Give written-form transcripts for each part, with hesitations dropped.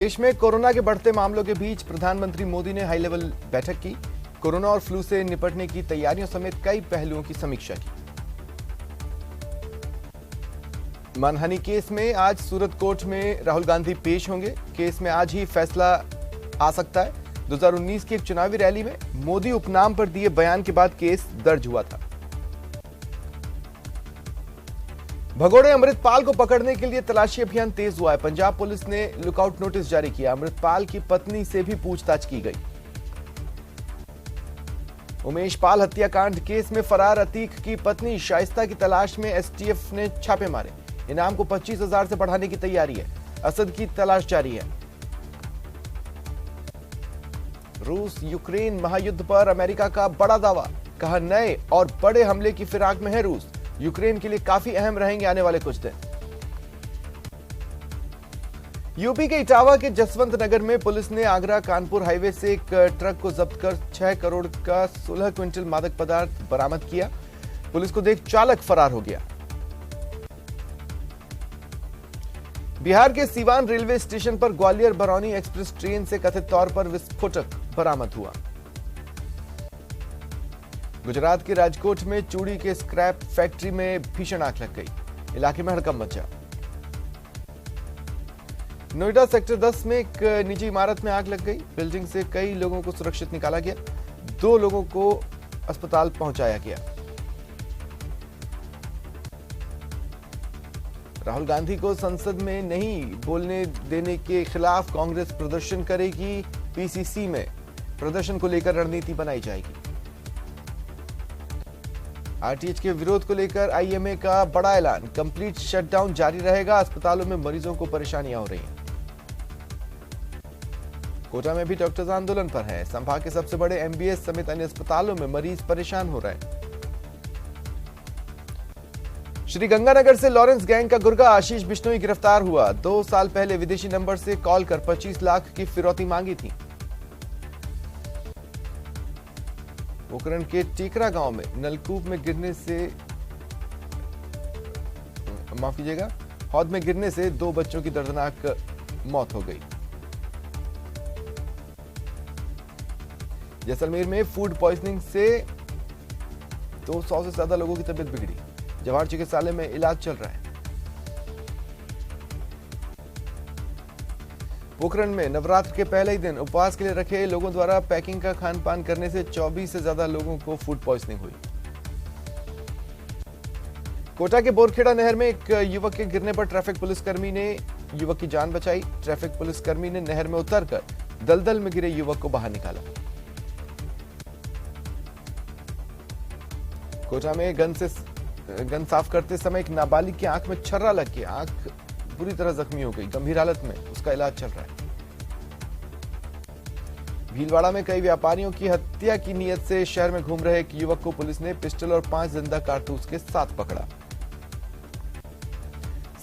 देश में कोरोना के बढ़ते मामलों के बीच प्रधानमंत्री मोदी ने हाई लेवल बैठक की। कोरोना और फ्लू से निपटने की तैयारियों समेत कई पहलुओं की समीक्षा की। मानहानि केस में आज सूरत कोर्ट में राहुल गांधी पेश होंगे। केस में आज ही फैसला आ सकता है। 2019 की एक चुनावी रैली में मोदी उपनाम पर दिए बयान के बाद केस दर्ज हुआ था। भगोड़े अमृतपाल को पकड़ने के लिए तलाशी अभियान तेज हुआ है। पंजाब पुलिस ने लुकआउट नोटिस जारी किया। अमृतपाल की पत्नी से भी पूछताछ की गई। उमेश पाल हत्याकांड केस में फरार अतीक की पत्नी शाइस्ता की तलाश में एसटीएफ ने छापे मारे। इनाम को 25,000 से बढ़ाने की तैयारी है। असद की तलाश जारी है। रूस यूक्रेन महायुद्ध पर अमेरिका का बड़ा दावा। कहा नए और बड़े हमले की फिराक में है रूस। यूक्रेन के लिए काफी अहम रहेंगे आने वाले कुछ दिन। यूपी के इटावा के जसवंत नगर में पुलिस ने आगरा कानपुर हाईवे से एक ट्रक को जब्त कर 6 करोड़ का 16 क्विंटल मादक पदार्थ बरामद किया। पुलिस को देख चालक फरार हो गया। बिहार के सीवान रेलवे स्टेशन पर ग्वालियर बरौनी एक्सप्रेस ट्रेन से कथित तौर पर विस्फोटक बरामद हुआ। गुजरात के राजकोट में चूड़ी के स्क्रैप फैक्ट्री में भीषण आग लग गई। इलाके में हड़कंप मचा। नोएडा सेक्टर 10 में एक निजी इमारत में आग लग गई। बिल्डिंग से कई लोगों को सुरक्षित निकाला गया। 2 लोगों को अस्पताल पहुंचाया गया। राहुल गांधी को संसद में नहीं बोलने देने के खिलाफ कांग्रेस प्रदर्शन करेगी। पीसीसी में प्रदर्शन को लेकर रणनीति बनाई जाएगी। आरटीएच के विरोध को लेकर आईएमए का बड़ा ऐलान। कंप्लीट शटडाउन जारी रहेगा। अस्पतालों में मरीजों को परेशानियां हो रही हैं। कोटा में भी डॉक्टर्स आंदोलन पर हैं। संभाग के सबसे बड़े एमबीएस समेत अन्य अस्पतालों में मरीज परेशान हो रहे हैं। श्रीगंगानगर से लॉरेंस गैंग का गुर्गा आशीष बिश्नोई गिरफ्तार हुआ। 2 साल पहले विदेशी नंबर से कॉल कर 25 लाख की फिरौती मांगी थी। पोखरण के टीकरा गांव में नलकूप में गिरने से माफ कीजिएगा हौद में गिरने से 2 बच्चों की दर्दनाक मौत हो गई। जैसलमेर में फूड पॉइजनिंग से 200 से ज्यादा लोगों की तबीयत बिगड़ी। जवाहर चिकित्सालय में इलाज चल रहा है। पोखरण में नवरात्र के पहले ही दिन उपवास के लिए रखे लोगों द्वारा पैकिंग का खान पान करने से 24 से ज्यादा लोगों को फूड पॉइजनिंग हुई। कोटा के बोरखेड़ा नहर में एक युवक के गिरने पर ट्रैफिक पुलिसकर्मी ने युवक की जान बचाई। ट्रैफिक पुलिसकर्मी ने नहर में उतरकर दलदल में गिरे युवक को बाहर निकाला। कोटा में गन साफ करते समय एक नाबालिग की आंख में छर्रा लग गया। आंख बुरी तरह जख्मी हो गई। गंभीर हालत में उसका इलाज चल रहा है। भीलवाड़ा में कई व्यापारियों की हत्या की नीयत से शहर में घूम रहे एक युवक को पुलिस ने पिस्टल और 5 जिंदा कारतूस के साथ पकड़ा।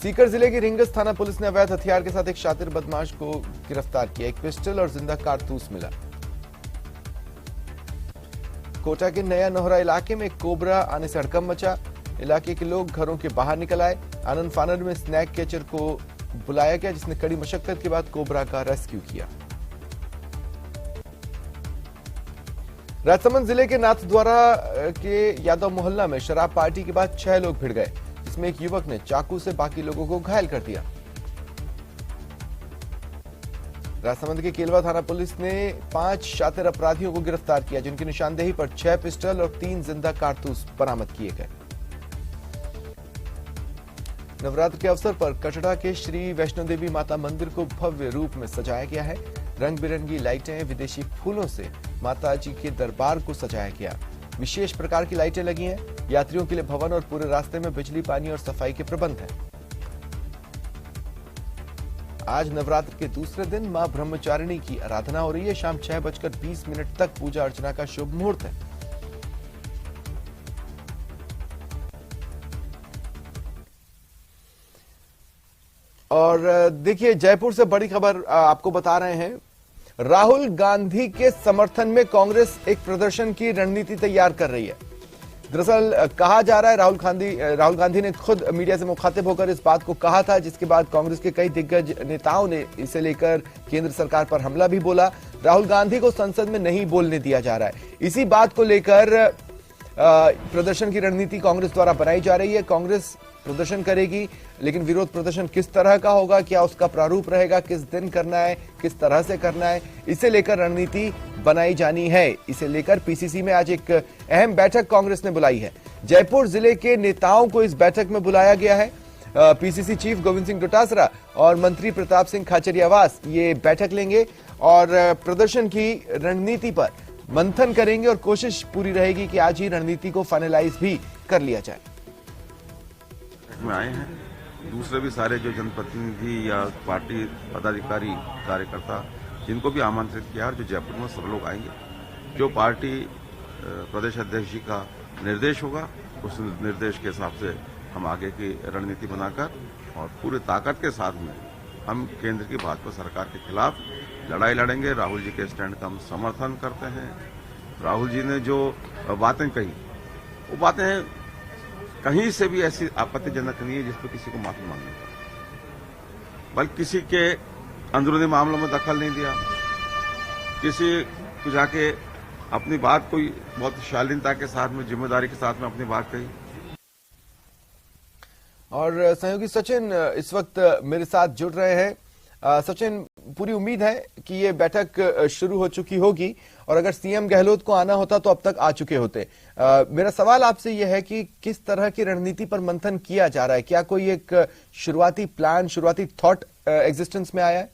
सीकर जिले की रिंगस थाना पुलिस ने अवैध हथियार के साथ एक शातिर बदमाश को गिरफ्तार किया। एक पिस्टल और जिंदा कारतूस मिला। कोटा के नया नोहरा इलाके में कोबरा आने से हड़कंप मचा। इलाके के लोग घरों के बाहर निकल आए। आनंद फानर में स्नैक कैचर को बुलाया गया, जिसने कड़ी मशक्कत के बाद कोबरा का रेस्क्यू किया। राजसमंद जिले के नाथद्वारा के यादव मोहल्ला में शराब पार्टी के बाद 6 लोग भिड़ गए, जिसमें एक युवक ने चाकू से बाकी लोगों को घायल कर दिया। राजसमंद के केलवा थाना पुलिस ने 5 शातिर अपराधियों को गिरफ्तार किया, जिनकी निशानदेही पर 6 पिस्टल और 3 जिंदा कारतूस बरामद किए गए। नवरात्र के अवसर पर कटरा के श्री वैष्णो देवी माता मंदिर को भव्य रूप में सजाया गया है। रंग बिरंगी लाइटें, विदेशी फूलों से माता जी के दरबार को सजाया गया। विशेष प्रकार की लाइटें लगी हैं। यात्रियों के लिए भवन और पूरे रास्ते में बिजली, पानी और सफाई के प्रबंध हैं। आज नवरात्र के दूसरे दिन मां ब्रह्मचारिणी की आराधना हो रही है। शाम 6:20 तक पूजा अर्चना का शुभ मुहूर्त है। और देखिए, जयपुर से बड़ी खबर आपको बता रहे हैं। राहुल गांधी के समर्थन में कांग्रेस एक प्रदर्शन की रणनीति तैयार कर रही है। दरअसल कहा जा रहा है राहुल गांधी ने खुद मीडिया से मुखातिब होकर इस बात को कहा था, जिसके बाद कांग्रेस के कई दिग्गज नेताओं ने इसे लेकर केंद्र सरकार पर हमला भी बोला। राहुल गांधी को संसद में नहीं बोलने दिया जा रहा है। इसी बात को लेकर प्रदर्शन की रणनीति कांग्रेस द्वारा बनाई जा रही है। कांग्रेस प्रदर्शन करेगी, लेकिन विरोध प्रदर्शन किस तरह का होगा, क्या उसका प्रारूप रहेगा, किस दिन करना है, किस तरह से करना है, इसे लेकर रणनीति बनाई जानी है। इसे लेकर पीसीसी में आज एक अहम बैठक कांग्रेस ने बुलाई है। जयपुर जिले के नेताओं को इस बैठक में बुलाया गया है। पीसीसी चीफ गोविंद सिंह डोटासरा और मंत्री प्रताप सिंह खाचरियावास ये बैठक लेंगे और प्रदर्शन की रणनीति पर मंथन करेंगे और कोशिश पूरी रहेगी कि आज ही रणनीति को फाइनलाइज भी कर लिया जाए। में आए हैं, दूसरे भी सारे जो जनप्रतिनिधि या पार्टी पदाधिकारी कार्यकर्ता जिनको भी आमंत्रित किया और जो जयपुर में सब लोग आएंगे। जो पार्टी प्रदेश अध्यक्ष जी का निर्देश होगा उस निर्देश के हिसाब से हम आगे की रणनीति बनाकर और पूरी ताकत के साथ में हम केंद्र की भाजपा सरकार के खिलाफ लड़ाई लड़ेंगे। राहुल जी के स्टैंड का हम समर्थन करते हैं। राहुल जी ने जो बातें कही वो बातें कहीं से भी ऐसी आपत्तिजनक नहीं है जिस पर किसी को माफी मांगनी पड़े, बल्कि किसी के अंदरूनी मामलों में दखल नहीं दिया, किसी को जाके अपनी बात कोई बहुत शालीनता के साथ में जिम्मेदारी के साथ में अपनी बात कही। और सहयोगी सचिन इस वक्त मेरे साथ जुड़ रहे हैं। सचिन, पूरी उम्मीद है कि ये बैठक शुरू हो चुकी होगी और अगर सीएम गहलोत को आना होता तो अब तक आ चुके होते। मेरा सवाल आपसे यह है कि किस तरह की रणनीति पर मंथन किया जा रहा है? क्या कोई एक शुरुआती प्लान, शुरुआती थॉट एग्जिस्टेंस में आया है?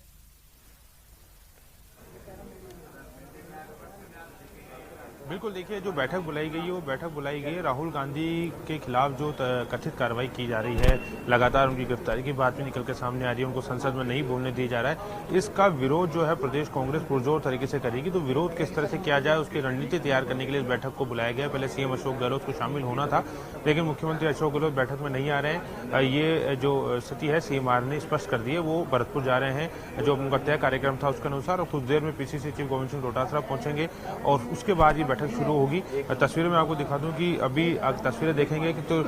बिल्कुल, देखिए जो बैठक बुलाई गई है वो बैठक बुलाई गई है राहुल गांधी के खिलाफ जो कथित कार्रवाई की जा रही है, लगातार उनकी गिरफ्तारी की बात भी निकल के सामने आ रही है, उनको संसद में नहीं बोलने दिया जा रहा है। इसका विरोध जो है प्रदेश कांग्रेस पुरजोर तरीके से करेगी। तो विरोध किस तरह से किया जाए उसकी रणनीति तैयार करने के लिए इस बैठक को बुलाया गया। पहले सीएम अशोक गहलोत को शामिल होना था, लेकिन मुख्यमंत्री अशोक गहलोत बैठक में नहीं आ रहे हैं। ये जो स्थिति है सीएमआर ने स्पष्ट कर दी है। वो भरतपुर जा रहे हैं, जो उनका तय कार्यक्रम था उसके अनुसार, और कुछ देर में पीसीसी चीफ गोविंद सिंह डोटासरा पहुंचेंगे और उसके बाद ये बैठक शुरू होगी। तस्वीरें मैं आपको दिखा दूं कि अभी तस्वीरें देखेंगे कि तो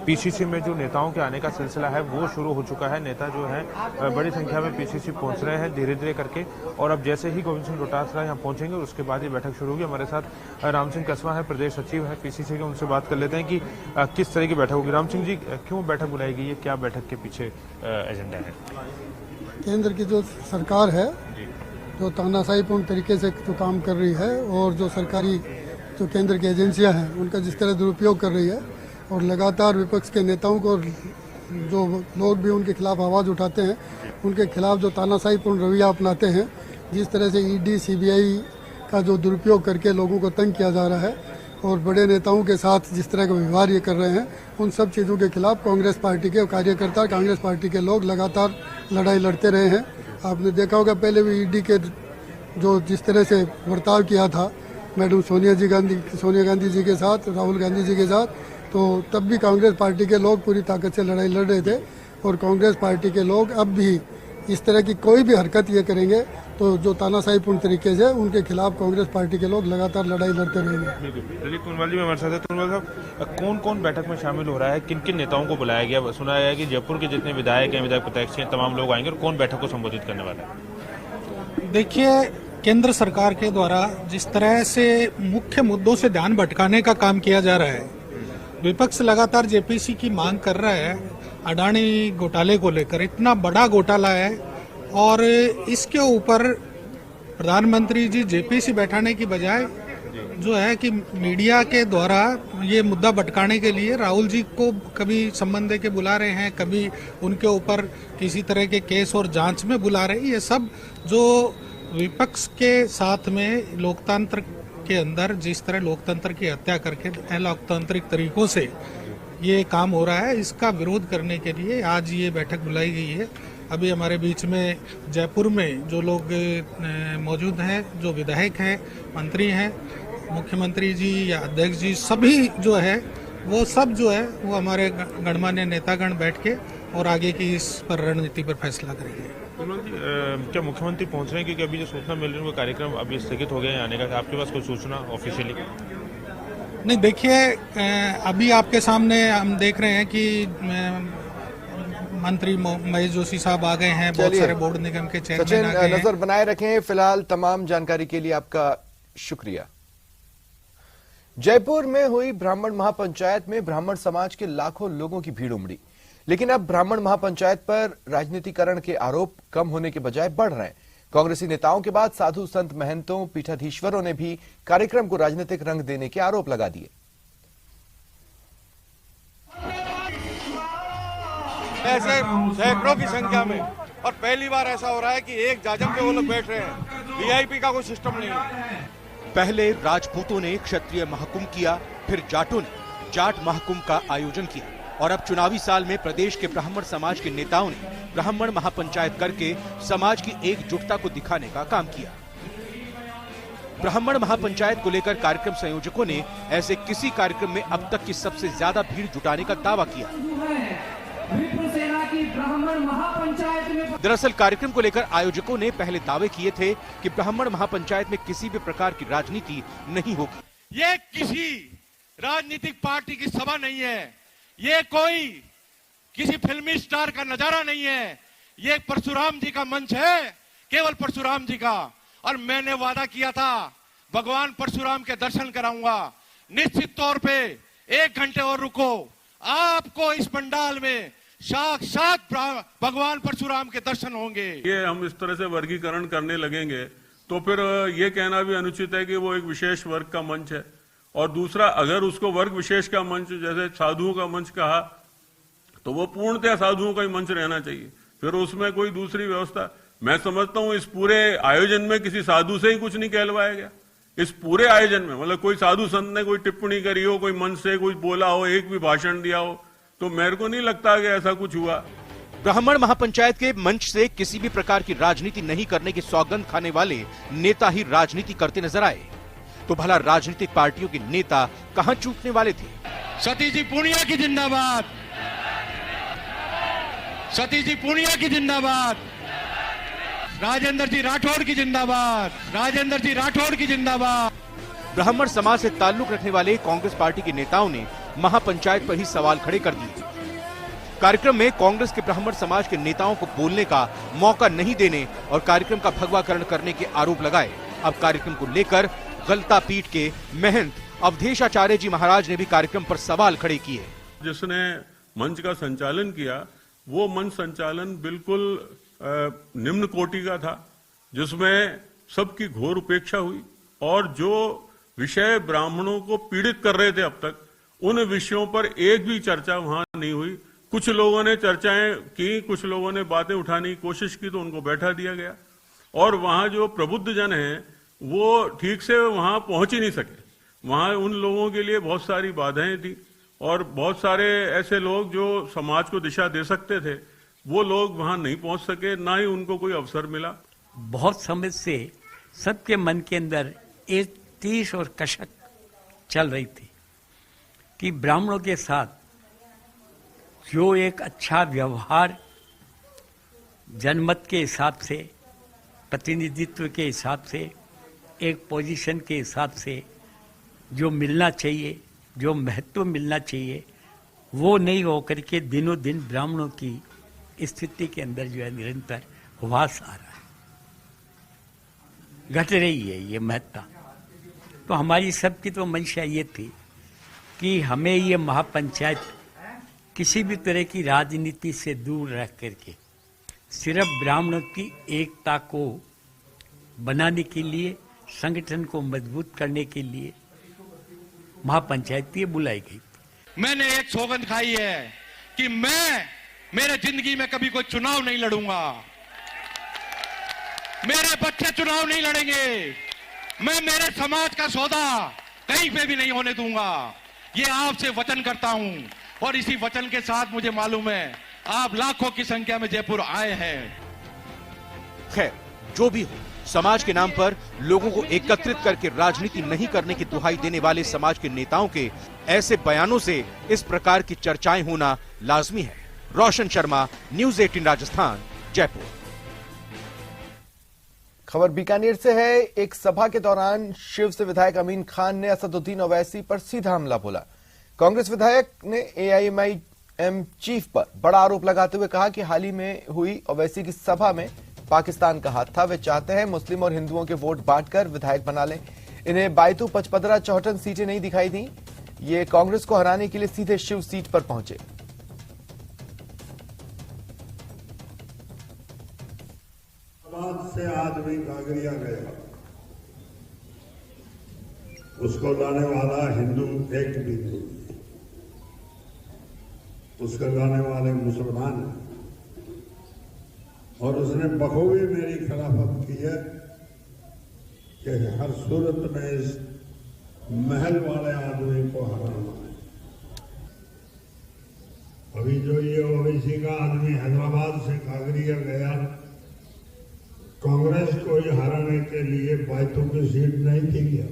पीसीसी में जो नेताओं के आने का सिलसिला है वो शुरू हो चुका है। नेता जो है बड़ी संख्या में पीसीसी पहुंच रहे हैं धीरे धीरे करके, और अब जैसे ही गोविंद सिंह डोटासरा यहाँ पहुंचेंगे उसके बाद ये बैठक शुरू होगी। हमारे साथ राम सिंह कसवा है, प्रदेश सचिव है पीसीसी के, उनसे बात कर लेते हैं कि किस तरह की बैठक होगी। राम सिंह जी, क्यों बैठक बुलाई गई है, क्या बैठक के पीछे एजेंडा है? केंद्र की जो सरकार है जो तानाशाहीपूर्ण तरीके से जो काम कर रही है और जो सरकारी जो केंद्र की एजेंसियां हैं उनका जिस तरह दुरुपयोग कर रही है, और लगातार विपक्ष के नेताओं को जो लोग भी उनके खिलाफ आवाज़ उठाते हैं उनके खिलाफ जो तानाशाहीपूर्ण रवैया अपनाते हैं, जिस तरह से ईडी सीबीआई का जो दुरुपयोग करके लोगों को तंग किया जा रहा है और बड़े नेताओं के साथ जिस तरह का व्यवहार ये कर रहे हैं, उन सब चीज़ों के खिलाफ कांग्रेस पार्टी के कार्यकर्ता, कांग्रेस पार्टी के लोग लगातार लड़ाई लड़ते रहे हैं। आपने देखा होगा पहले भी ईडी के जो जिस तरह से बर्ताव किया था मैडम सोनिया गांधी जी के साथ, राहुल गांधी जी के साथ, तो तब भी कांग्रेस पार्टी के लोग पूरी ताकत से लड़ाई लड़ रहे थे। और कांग्रेस पार्टी के लोग अब भी इस तरह की कोई भी हरकत ये करेंगे तो जो तानाशाहीपूर्ण तरीके से उनके खिलाफ कांग्रेस पार्टी के लोग लगातार लड़ाई लड़ते रहेंगे। दिलीप तुनवाल जी हमारे साथ है। तुनवाल साहब, कौन कौन बैठक में शामिल हो रहा है, किन किन नेताओं को बुलाया गया? सुना गया कि जयपुर के जितने विधायक हैं, विधायक प्रत्याशी हैं, तमाम लोग आएंगे, और कौन बैठक को संबोधित करने वाला है? देखिए, केंद्र सरकार के द्वारा जिस तरह से मुख्य मुद्दों से ध्यान भटकाने का काम किया जा रहा है, विपक्ष लगातार जेपीसी की मांग कर रहा है अडानी घोटाले को लेकर। इतना बड़ा घोटाला है और इसके ऊपर प्रधानमंत्री जी जेपीसी बैठाने की बजाय जो है कि मीडिया के द्वारा ये मुद्दा भटकाने के लिए राहुल जी को कभी संबंध दे के बुला रहे हैं, कभी उनके ऊपर किसी तरह के केस और जांच में बुला रहे हैं। ये सब जो विपक्ष के साथ में लोकतंत्र के अंदर जिस तरह लोकतंत्र की हत्या करके अलोकतांत्रिक तरीकों से ये काम हो रहा है, इसका विरोध करने के लिए आज ये बैठक बुलाई गई है। अभी हमारे बीच में जयपुर में जो लोग मौजूद हैं, जो विधायक हैं, मंत्री हैं, मुख्यमंत्री जी या अध्यक्ष जी, सभी जो है वो सब जो है वो हमारे गणमान्य नेतागण बैठ के और आगे की इस पर रणनीति पर फैसला करेंगे। क्या मुख्यमंत्री पहुंच रहे हैं? क्योंकि अभी जो सूचना मिल रही है वो कार्यक्रम अभी स्थगित हो गए हैं आने का, आपके पास कोई सूचना ऑफिशियली? नहीं, देखिए अभी आपके सामने हम देख रहे हैं कि मंत्री महेश जोशी साहब आ गए हैं, बहुत चलिए। सारे बोर्ड निगम के सचिन चेयरमैन आ गए हैं। नजर बनाए रखें। फिलहाल तमाम जानकारी के लिए आपका शुक्रिया। जयपुर में हुई ब्राह्मण महापंचायत में ब्राह्मण समाज के लाखों लोगों की भीड़ उमड़ी, लेकिन अब ब्राह्मण महापंचायत पर राजनीतिकरण के आरोप कम होने के बजाय बढ़ रहे हैं। कांग्रेसी नेताओं के बाद साधु संत महंतों पीठाधीश्वरों ने भी कार्यक्रम को राजनीतिक रंग देने के आरोप लगा दिए। ऐसे सैकड़ों की संख्या में, और पहली बार ऐसा हो रहा है कि एक जाजम पे वो लोग बैठ रहे हैं। वीआईपी का कोई सिस्टम नहीं है। पहले राजपूतों ने क्षत्रिय महाकुंभ किया, फिर जाटों ने जाट महाकुंभ का आयोजन किया और अब चुनावी साल में प्रदेश के ब्राह्मण समाज के नेताओं ने ब्राह्मण महापंचायत करके समाज की एकजुटता को दिखाने का काम किया। ब्राह्मण महापंचायत को लेकर कार्यक्रम संयोजकों ने ऐसे किसी कार्यक्रम में अब तक की सबसे ज्यादा भीड़ जुटाने का दावा किया। दरअसल कार्यक्रम को लेकर आयोजकों ने पहले दावे किए थे कि ब्राह्मण महापंचायत में किसी भी प्रकार की राजनीति नहीं होगी। ये किसी राजनीतिक पार्टी की सभा नहीं है, ये कोई किसी फिल्मी स्टार का नजारा नहीं है, ये परशुराम जी का मंच है, केवल परशुराम जी का। और मैंने वादा किया था भगवान परशुराम के दर्शन कराऊंगा। निश्चित तौर पे 1 घंटे और रुको, आपको इस पंडाल में साक्षात भगवान परशुराम के दर्शन होंगे। ये हम इस तरह से वर्गीकरण करने लगेंगे तो फिर ये कहना भी अनुचित है कि वो एक विशेष वर्ग का मंच है। और दूसरा, अगर उसको वर्ग विशेष का मंच जैसे साधुओं का मंच कहा तो वो पूर्णतः साधुओं का ही मंच रहना चाहिए, फिर उसमें कोई दूसरी व्यवस्था। मैं समझता हूं इस पूरे आयोजन में किसी साधु से ही कुछ नहीं कहलवाया गया। इस पूरे आयोजन में मतलब कोई साधु संत ने कोई टिप्पणी करी हो, कोई मंच से कुछ बोला हो, एक भी भाषण दिया हो, तो मेरे को नहीं लगता कि ऐसा कुछ हुआ। ब्राह्मण महापंचायत के मंच से किसी भी प्रकार की राजनीति नहीं करने की सौगंध खाने वाले नेता ही राजनीति करते नजर आए, तो भला राजनीतिक पार्टियों के नेता कहां चूकने वाले थे? सतीश जी पूनिया की जिंदाबाद, सतीश जी पूनिया की जिंदाबाद, राजेंद्र जी राठौड़ की जिंदाबाद, राजेंद्र जी राठौड़ की जिंदाबाद। ब्राह्मण समाज से ताल्लुक रखने वाले कांग्रेस पार्टी के नेताओं ने महापंचायत पर ही सवाल खड़े कर दिए। कार्यक्रम में कांग्रेस के ब्राह्मण समाज के नेताओं को बोलने का मौका नहीं देने और कार्यक्रम का भगवाकरण करने के आरोप लगाए। अब कार्यक्रम को लेकर गलता पीठ के महंत अवधेशाचार्य जी महाराज ने भी कार्यक्रम पर सवाल खड़े किए। जिसने मंच का संचालन किया वो मंच संचालन बिल्कुल निम्न कोटि का था, जिसमें सबकी घोर उपेक्षा हुई और जो विषय ब्राह्मणों को पीड़ित कर रहे थे अब तक, उन विषयों पर एक भी चर्चा वहां नहीं हुई। कुछ लोगों ने चर्चाएं की, कुछ लोगों ने बातें उठाने की कोशिश की तो उनको बैठा दिया गया और वहां जो प्रबुद्ध जन हैं वो ठीक से वहां पहुंच ही नहीं सके। वहां उन लोगों के लिए बहुत सारी बाधाएं थी और बहुत सारे ऐसे लोग जो समाज को दिशा दे सकते थे वो लोग वहां नहीं पहुंच सके, ना ही उनको कोई अवसर मिला। बहुत समय से सबके मन के अंदर एक टीस और कशक चल रही थी कि ब्राह्मणों के साथ जो एक अच्छा व्यवहार जनमत के हिसाब से, प्रतिनिधित्व के हिसाब से, एक पोजीशन के हिसाब से जो मिलना चाहिए, जो महत्व मिलना चाहिए, वो नहीं होकर के दिनों दिन ब्राह्मणों की स्थिति के अंदर जो है निरंतर वास आ रहा है, घट रही है ये महत्ता। तो हमारी सबकी तो मंशा ये थी कि हमें ये महापंचायत किसी भी तरह की राजनीति से दूर रह करके सिर्फ ब्राह्मणों की एकता को बनाने के लिए, संगठन को मजबूत करने के लिए महापंचायत ये बुलाई गई। मैंने एक सौगंध खाई है कि मैं मेरे जिंदगी में कभी कोई चुनाव नहीं लड़ूंगा, मेरे बच्चे चुनाव नहीं लड़ेंगे, मैं मेरे समाज का सौदा कहीं पे भी नहीं होने दूंगा। ये आपसे वचन करता हूं और इसी वचन के साथ मुझे मालूम है आप लाखों की संख्या में जयपुर आए हैं। खैर जो भी हो, समाज के नाम पर लोगों को एकत्रित करके राजनीति नहीं करने की दुहाई देने वाले समाज के नेताओं के ऐसे बयानों से इस प्रकार की चर्चाएं होना लाजमी है। रोशन शर्मा, न्यूज़ 18 राजस्थान, जयपुर। खबर बीकानेर से है। एक सभा के दौरान शिव से विधायक अमीन खान ने असदुद्दीन ओवैसी पर सीधा हमला बोला। कांग्रेस विधायक ने एआईएमआईएम चीफ पर बड़ा आरोप लगाते हुए कहा कि हाल ही में हुई ओवैसी की सभा में पाकिस्तान का हाथ था। वे चाहते हैं मुस्लिम और हिंदुओं के वोट बांटकर विधायक बना लें। इन्हें बायतू, पचपदरा, चौहटन सीटें नहीं दिखाई दी। ये कांग्रेस को हराने के लिए सीधे शिव सीट पर पहुंचे। से आदमी कागरिया गया, उसको लाने वाला हिंदू एक भी नहीं, उसको लाने वाले मुसलमान हैं। और उसने बखूबी मेरी खिलाफत की है कि हर सूरत में इस महल वाले आदमी को हराना है। अभी जो ये ओवैसी का आदमी हैदराबाद से कागरिया गया, कांग्रेस को हराने के लिए बायतू की सीट नहीं थी क्या,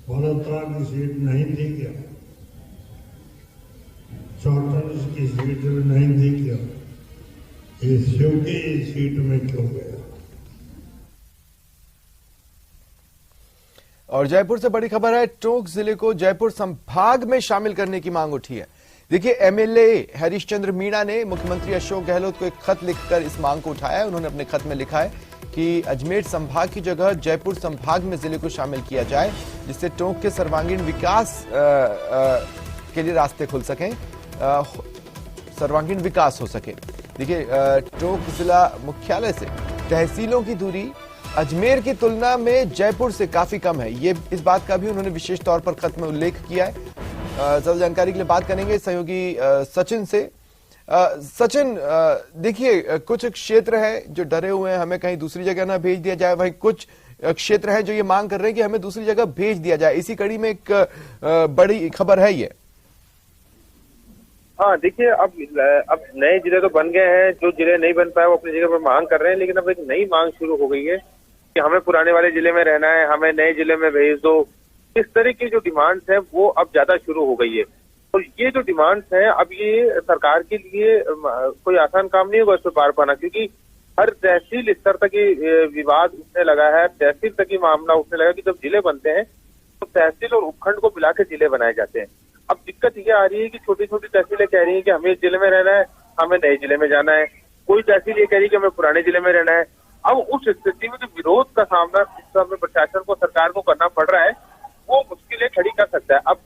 बड़ोदरा की सीट नहीं थी क्या, चौहटन की सीट नहीं थी क्या, ये शिव की सीट में क्यों गया? और जयपुर से बड़ी खबर है। टोंक जिले को जयपुर संभाग में शामिल करने की मांग उठी है। देखिए, एमएलए हरीशचंद्र मीणा ने मुख्यमंत्री अशोक गहलोत को एक खत लिखकर इस मांग को उठाया है। उन्होंने अपने खत में लिखा है कि अजमेर संभाग की जगह जयपुर संभाग में जिले को शामिल किया जाए, जिससे टोंक के सर्वांगीण विकास के लिए रास्ते खुल सकें, सर्वांगीण विकास हो सके। देखिए, टोंक जिला मुख्यालय से तहसीलों की दूरी अजमेर की तुलना में जयपुर से काफी कम है। ये इस बात का भी उन्होंने विशेष तौर पर खत में उल्लेख किया है। ज्यादा जानकारी के लिए बात करेंगे सहयोगी सचिन से। सचिन, देखिए, कुछ क्षेत्र है जो डरे हुए हैं हमें कहीं दूसरी जगह ना भेज दिया जाए, वहीं कुछ क्षेत्र हैं जो ये मांग कर रहे हैं कि हमें दूसरी जगह भेज दिया जाए। इसी कड़ी में एक बड़ी खबर है ये। हाँ, देखिए, अब नए जिले तो बन गए हैं। जो जिले नहीं बन पाए वो अपनी जगह पर मांग कर रहे हैं, लेकिन अब एक नई मांग शुरू हो गई है कि हमें पुराने वाले जिले में रहना है, हमें नए जिले में भेज दो। इस तरह की जो डिमांड्स हैं वो अब ज्यादा शुरू हो गई है। और ये जो डिमांड्स हैं, अब ये सरकार के लिए कोई आसान काम नहीं होगा इस पर पार पाना, क्योंकि हर तहसील स्तर तक ये विवाद उठने लगा है। तहसील तक ही मामला उठने लगा कि जब जिले बनते हैं तो तहसील और उपखंड को मिला के जिले बनाए जाते हैं। अब दिक्कत ये आ रही है कि छोटी छोटी तहसीलें कह रही है कि हमें इस जिले में रहना है, हमें नए जिले में जाना है। कोई तहसील ये कह रही है कि हमें पुराने जिले में रहना है। अब उस स्थिति में जो विरोध का सामना प्रशासन को, सरकार को करना पड़ रहा है, वो मुश्किलें खड़ी कर सकता है। अब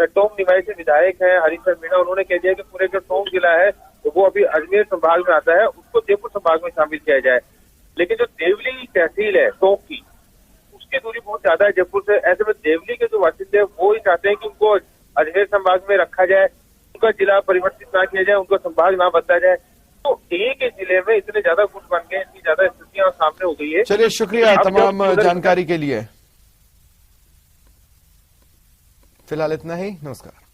टोंक निवासी विधायक है हरीशचंद्र मीणा, उन्होंने कह दिया कि पूरे जो टोंक जिला है तो वो अभी अजमेर संभाग में आता है, उसको जयपुर संभाग में शामिल किया जाए। लेकिन जो देवली तहसील है टोंक की, उसकी दूरी बहुत ज्यादा है जयपुर से। ऐसे में देवली के जो वासिंदे वो ही चाहते हैं कि उनको अजमेर संभाग में रखा जाए, उनका जिला परिवर्तित ना किया जाए, उनको संभाग ना बदला जाए। तो एक ही जिले में इतने ज्यादा गुट बन गए, इतनी ज्यादा स्थितियां सामने हो गई है। चलिए, शुक्रिया तमाम जानकारी के लिए। फिलहाल इतना ही। नमस्कार।